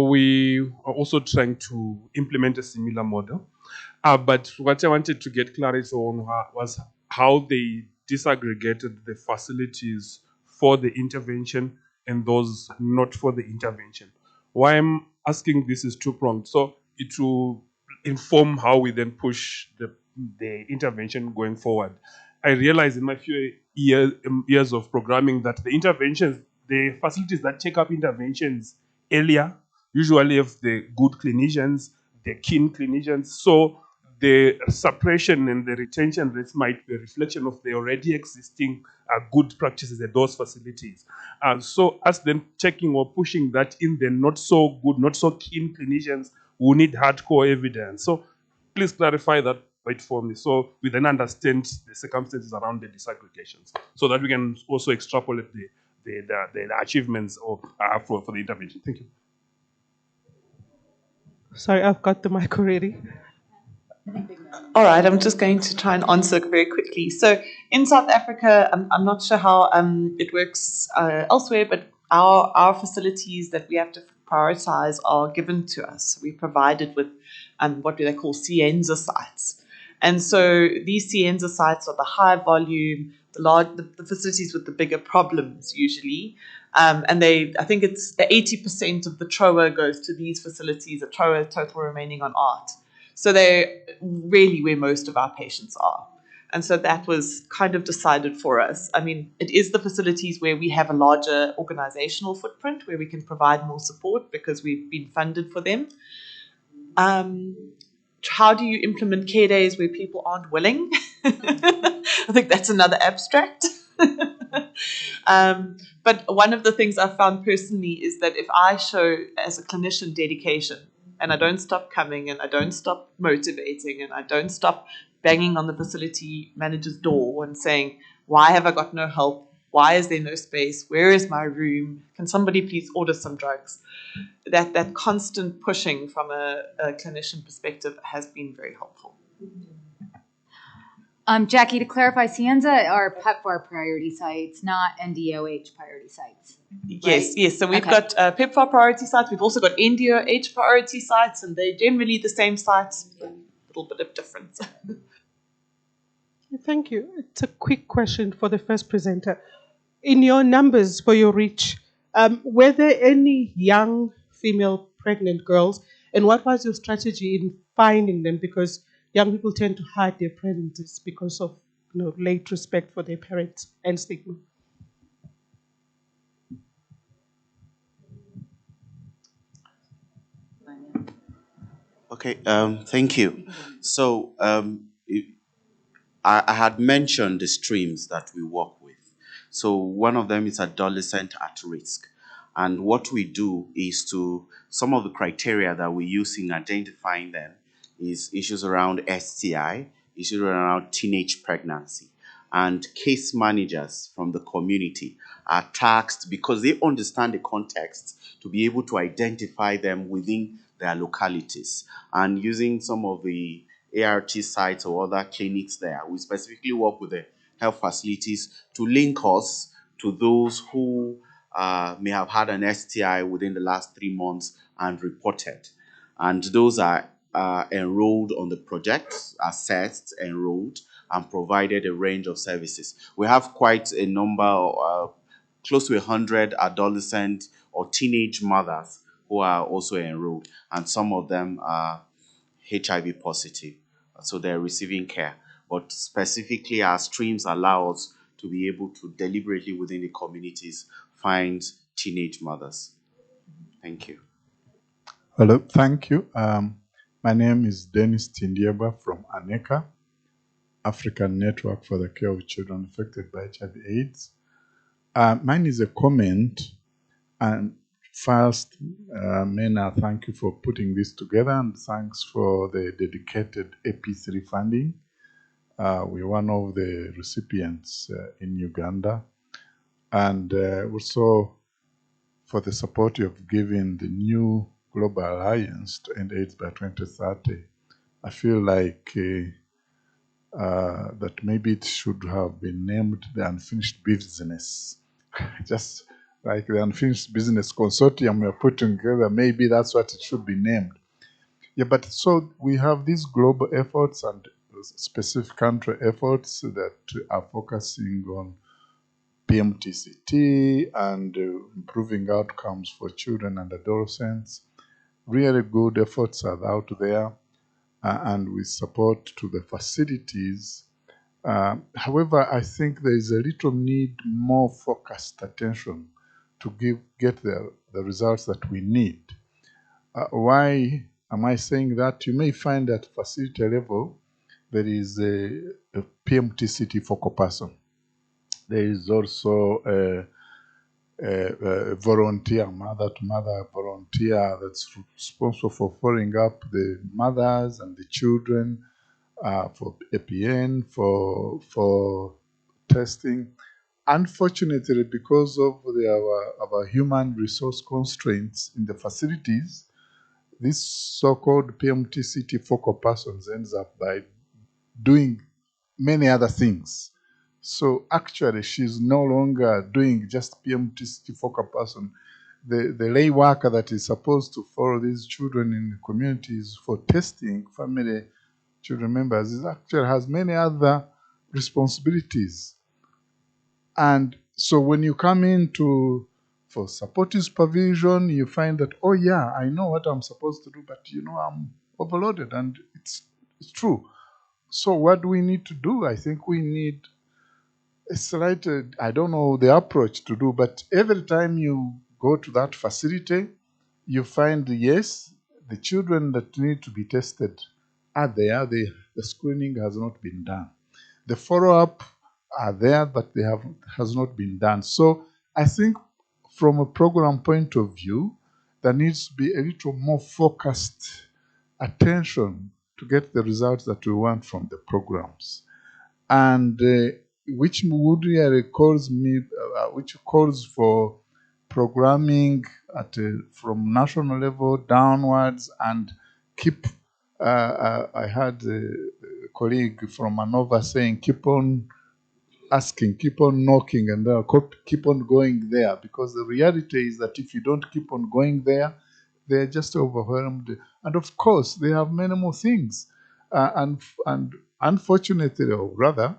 We are also trying to implement a similar model. But what I wanted to get clarity on was how they disaggregated the facilities for the intervention and those not for the intervention. Why I'm asking this is two-pronged. So it will inform how we then push the intervention going forward. I realized in my few years of programming that the interventions, the facilities that take up interventions earlier, usually have the good clinicians, the keen clinicians. So the suppression and the retention rates might be a reflection of the already existing good practices at those facilities. So us then checking or pushing that in the not so good, not so keen clinicians who need hardcore evidence. So please clarify that point for me so we then understand the circumstances around the disaggregations so that we can also extrapolate the achievements for the intervention. Thank you. Sorry, I've got the mic already. All right, I'm just going to try and answer very quickly. So in South Africa, I'm not sure how it works elsewhere, but our facilities that we have to prioritize are given to us. We're provided with what do they call Cienza sites. And so these Cienza sites are the high volume, the facilities with the bigger problems usually. And I think it's the 80% of the TROA goes to these facilities, the TROA, total remaining on art. So they're really where most of our patients are. And so that was kind of decided for us. I mean, it is the facilities where we have a larger organizational footprint, where we can provide more support because we've been funded for them. How do you implement care days where people aren't willing? I think that's another abstract. But one of the things I've found personally is that if I show as a clinician dedication, and I don't stop coming, and I don't stop motivating, and I don't stop banging on the facility manager's door and saying, why have I got no help? Why is there no space? Where is my room? Can somebody please order some drugs? That constant pushing from a clinician perspective has been very helpful. Jackie, to clarify, Cienza are PEPFAR priority sites, not NDOH priority sites. Yes, right? yes. So we've got PEPFAR priority sites. We've also got NDOH priority sites, and they're generally the same sites, a little bit of difference. Thank you. It's a quick question for the first presenter. In your numbers for your reach, were there any young female pregnant girls, and what was your strategy in finding them? Because young people tend to hide their pregnancies because of late respect for their parents and stigma. Okay, thank you. So I had mentioned the streams that we work with. So one of them is adolescent at risk. And what we do is some of the criteria that we use in identifying them is issues around STI, issues around teenage pregnancy. And case managers from the community are tasked because they understand the context to be able to identify them within their localities. And using some of the ART sites or other clinics there, we specifically work with the health facilities to link us to those who may have had an STI within the last 3 months and reported. And those are enrolled on the project, assessed, enrolled, and provided a range of services. We have quite a number, close to 100 adolescent or teenage mothers who are also enrolled, and some of them are HIV positive, so they're receiving care. But specifically, our streams allow us to be able to deliberately within the communities find teenage mothers. Thank you. Hello, thank you. My name is Dennis Tindieba from ANECA, African Network for the Care of Children Affected by HIV/AIDS. Mine is a comment, and first, Mena, thank you for putting this together, and thanks for the dedicated AP3 funding. We're one of the recipients in Uganda. And also for the support you've given the new Global Alliance to End AIDS by 2030. I feel like that maybe it should have been named the Unfinished Business. Just like the Unfinished Business Consortium we're putting together, maybe that's what it should be named. Yeah, but so we have these global efforts and specific country efforts that are focusing on PMTCT and improving outcomes for children and adolescents. Really good efforts are out there, and with support to the facilities. However, I think there is a little need more focused attention to get the results that we need. Why am I saying that? You may find at facility level there is a PMTCT focal person. There is also a volunteer, mother-to-mother volunteer that's responsible for following up the mothers and the children, for APN, for testing. Unfortunately, because of our human resource constraints in the facilities, this so-called PMTCT focal persons ends up by doing many other things. So actually, she's no longer doing just PMTCT focal person. The lay worker that is supposed to follow these children in the communities for testing family children members is actually has many other responsibilities. And so when you come into for supportive supervision, you find that, oh yeah, I know what I'm supposed to do, but I'm overloaded, and it's true. So what do we need to do? I think we need a slight, I don't know the approach to do, but every time you go to that facility, you find, yes, the children that need to be tested are there. The screening has not been done. The follow-up are there, but has not been done. So I think from a program point of view, there needs to be a little more focused attention to get the results that we want from the programs. And which would really which calls for programming from national level downwards, and keep. I had a colleague from Manova saying, keep on asking, keep on knocking, and keep on going there, because the reality is that if you don't keep on going there, they're just overwhelmed. And of course, they have many more things. And unfortunately, or rather,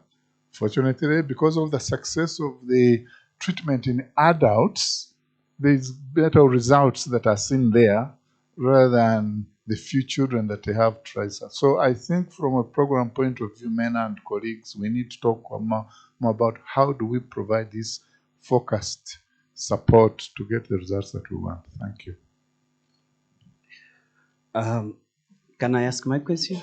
fortunately, because of the success of the treatment in adults, there's better results that are seen there rather than the few children that they have tried. So I think from a program point of view, MENA and colleagues, we need to talk more about how do we provide this focused support to get the results that we want. Thank you. Can I ask my question?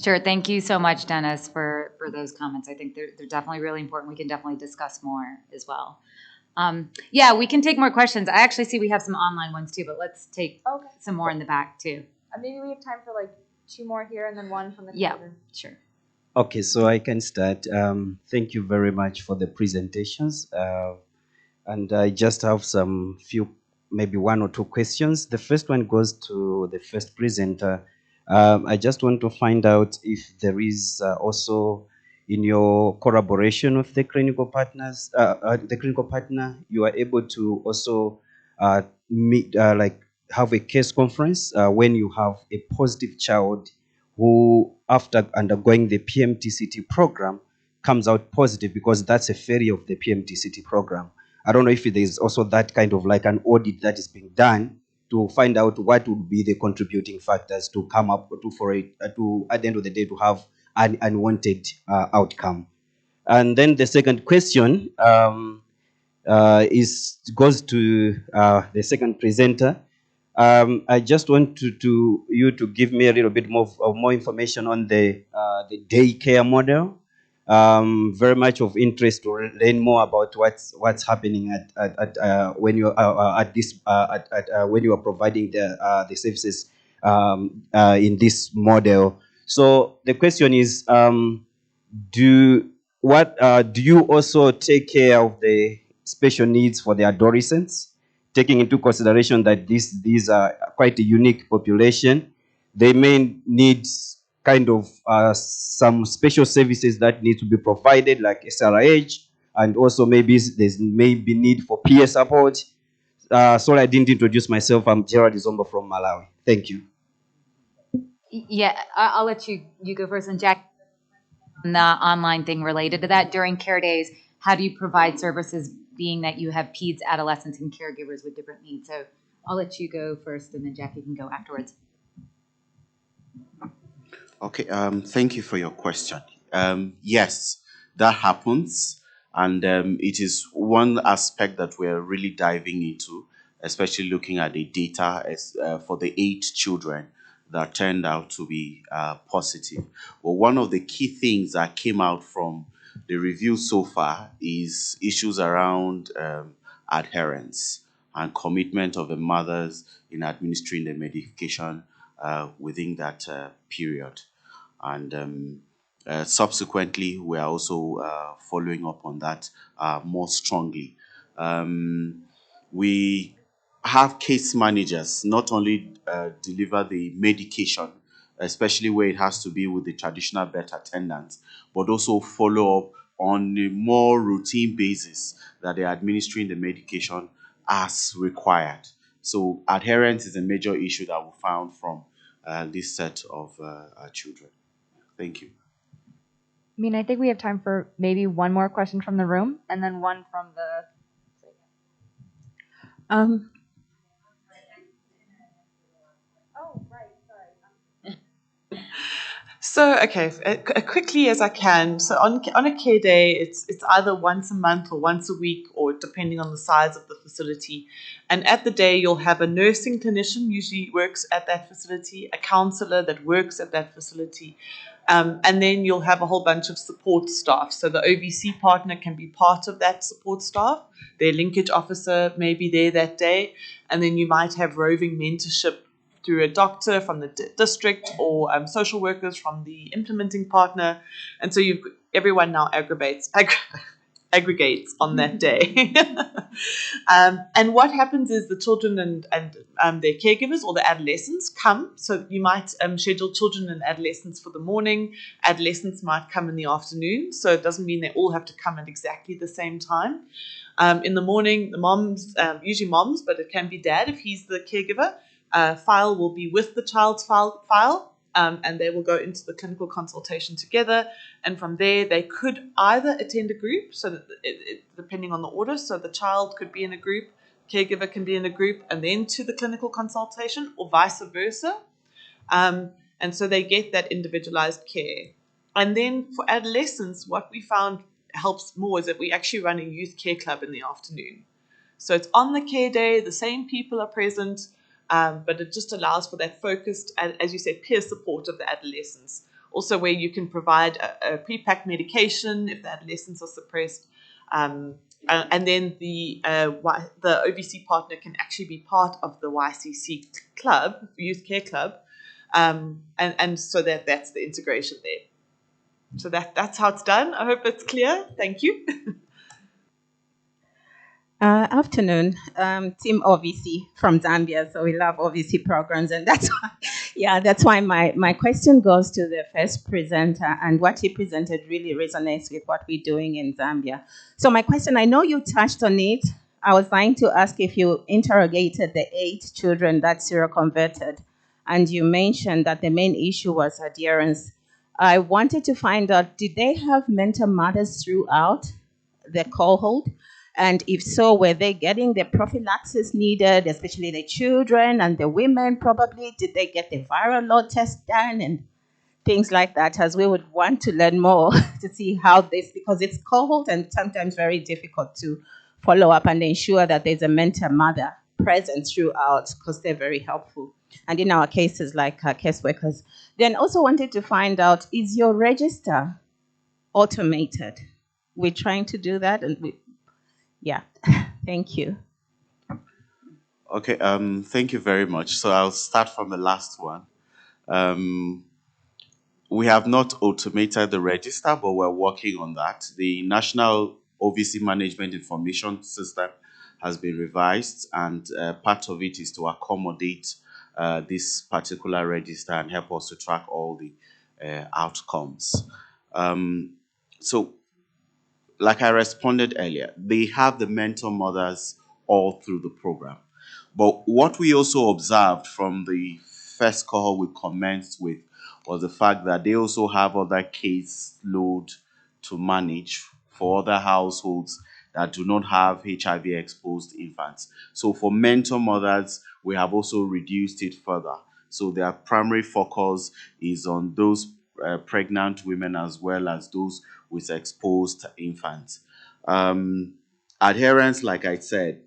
Sure. Thank you so much, Dennis, for those comments. I think they're definitely really important. We can definitely discuss more as well. Yeah, we can take more questions. I actually see we have some online ones too, but let's take some more in the back too. Maybe we have time for like 2 more here and then 1 from the Yeah, children. sure. Okay, so I can start. Thank you very much for the presentations. And I just have some few, maybe 1 or 2 questions. The first one goes to the first presenter. I just want to find out if there is also in your collaboration with the clinical partners, the clinical partner, you are able to also meet, like have a case conference when you have a positive child who, after undergoing the PMTCT program, comes out positive, because that's a failure of the PMTCT program. I don't know if there's also that kind of like an audit that is being done to find out what would be the contributing factors to come up to at the end of the day to have an unwanted outcome. And then the second question goes to the second presenter. I just want you to give me a little bit more information on the daycare model. Very much of interest to learn more about what's happening at when you are at this when you are providing the services in this model. So the question is, do you also take care of the special needs for the adolescents, taking into consideration that these are quite a unique population? They may need kind of some special services that need to be provided, like SRH, and also maybe there's maybe need for peer support. Sorry, I didn't introduce myself. I'm Gerard Izombo from Malawi. Thank you. Yeah, I'll let you go first. And Jack, the online thing related to that during care days, how do you provide services being that you have peds, adolescents, and caregivers with different needs? So I'll let you go first, and then Jackie can go afterwards. Okay, thank you for your question. Yes, that happens, and it is one aspect that we're really diving into, especially looking at the data for the 8 children that turned out to be positive. Well, one of the key things that came out from the review so far is issues around adherence and commitment of the mothers in administering the medication within that period. And subsequently, we are also following up on that more strongly. We have case managers not only deliver the medication, especially where it has to be with the traditional vet attendants, but also follow up on a more routine basis that they're administering the medication as required. So adherence is a major issue that we found from this set of children. Thank you. I mean, I think we have time for maybe one more question from the room and then one from the. Oh, right, sorry. So, okay, quickly as I can. So, on a care day, it's either once a month or once a week, or depending on the size of the facility. And at the day, you'll have a nursing clinician, usually works at that facility, a counselor that works at that facility, and then you'll have a whole bunch of support staff. So, the OVC partner can be part of that support staff. Their linkage officer may be there that day, and then you might have roving mentorship through a doctor from the district or social workers from the implementing partner. And so everyone now aggregates on that day. And what happens is the children and their caregivers or the adolescents come. So you might schedule children and adolescents for the morning. Adolescents might come in the afternoon. So it doesn't mean they all have to come at exactly the same time. In the morning, the moms, usually moms, but it can be dad if he's the caregiver, file will be with the child's file, and they will go into the clinical consultation together. And from there, they could either attend a group, so that depending on the order, so the child could be in a group, caregiver can be in a group, and then to the clinical consultation, or vice versa. And so they get that individualized care. And then for adolescents, what we found helps more is that we actually run a youth care club in the afternoon. So it's on the care day, the same people are present, but it just allows for that focused, as you said, peer support of the adolescents. Also where you can provide a pre-packed medication if the adolescents are suppressed. And then the OVC partner can actually be part of the YCC club, youth care club. And so that's the integration there. So that's how it's done. I hope it's clear. Thank you. Afternoon, Team OVC from Zambia. So we love OVC programs, and that's why my question goes to the first presenter, and what he presented really resonates with what we're doing in Zambia. So my question, I know you touched on it. I was trying to ask if you interrogated the 8 children that seroconverted, and you mentioned that the main issue was adherence. I wanted to find out, did they have mentor mothers throughout the cohort? And if so, were they getting the prophylaxis needed, especially the children and the women probably? Did they get the viral load test done and things like that? As we would want to learn more to see how this, because it's cohort and sometimes very difficult to follow up and ensure that there's a mentor mother present throughout, because they're very helpful. And in our cases, like case workers. Then also wanted to find out, is your register automated? We're trying to do that, and yeah, thank you. Okay, thank you very much. So I'll start from the last one. We have not automated the register, but we're working on that. The National OVC Management Information System has been revised, and part of it is to accommodate this particular register and help us to track all the outcomes. So, like I responded earlier, they have the mentor mothers all through the program. But what we also observed from the first cohort we commenced with was the fact that they also have other case load to manage for other households that do not have HIV exposed infants. So for mentor mothers, we have also reduced it further. So their primary focus is on those pregnant women as well as those with exposed infants. Adherence, like I said,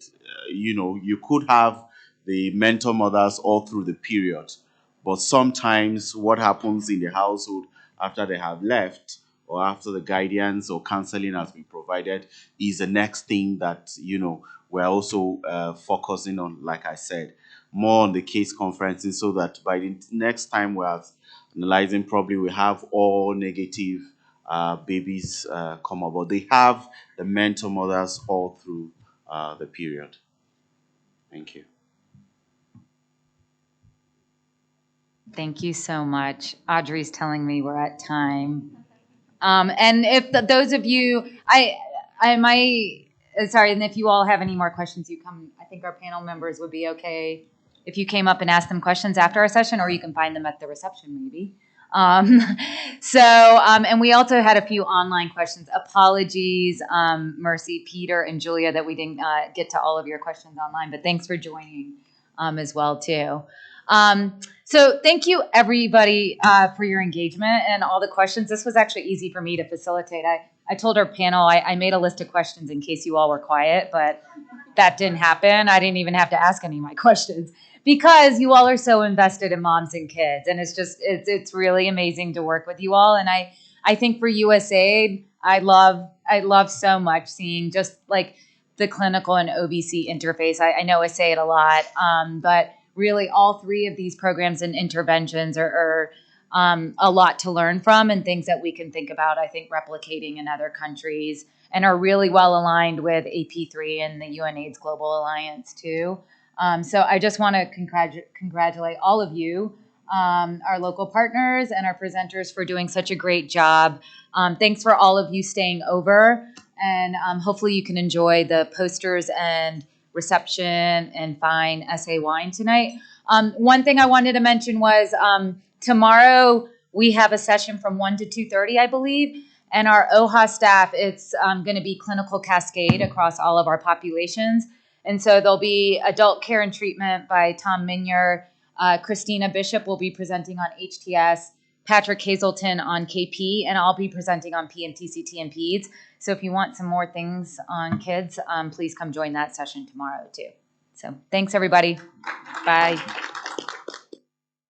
you could have the mentor mothers all through the period, but sometimes what happens in the household after they have left or after the guidance or counseling has been provided is the next thing that we're also focusing on, like I said, more on the case conferencing, so that by the next time we're analyzing, probably we have all negative babies come up, but they have the mentor mothers all through the period. Thank you. Thank you so much. Audrey's telling me we're at time. And if those of you, I might, sorry, and if you all have any more questions, I think our panel members would be okay if you came up and asked them questions after our session, or you can find them at the reception maybe. And we also had a few online questions. Apologies, Mercy, Peter, and Julia, that we didn't get to all of your questions online, but thanks for joining as well too. So thank you everybody for your engagement and all the questions. This was actually easy for me to facilitate. I told our panel I made a list of questions in case you all were quiet, but that didn't happen. I didn't even have to ask any of my questions because you all are so invested in moms and kids, and it's really amazing to work with you all. And I think for USAID, I love so much seeing just like the clinical and OVC interface. I know I say it a lot, but really all three of these programs and interventions are a lot to learn from, and things that we can think about, I think, replicating in other countries, and are really well aligned with AP3 and the UNAIDS Global Alliance too. So I just want to congratulate all of you, our local partners and our presenters, for doing such a great job. Thanks for all of you staying over, and hopefully you can enjoy the posters and reception and fine SA wine tonight. One thing I wanted to mention was tomorrow we have a session from 1 to 2:30, I believe, and our OHA staff, it's going to be clinical cascade across all of our populations. And so there'll be adult care and treatment by Tom Minier. Christina Bishop will be presenting on HTS, Patrick Hazelton on KP, and I'll be presenting on PMTCT and PEDS. So if you want some more things on kids, please come join that session tomorrow too. So thanks everybody. Bye.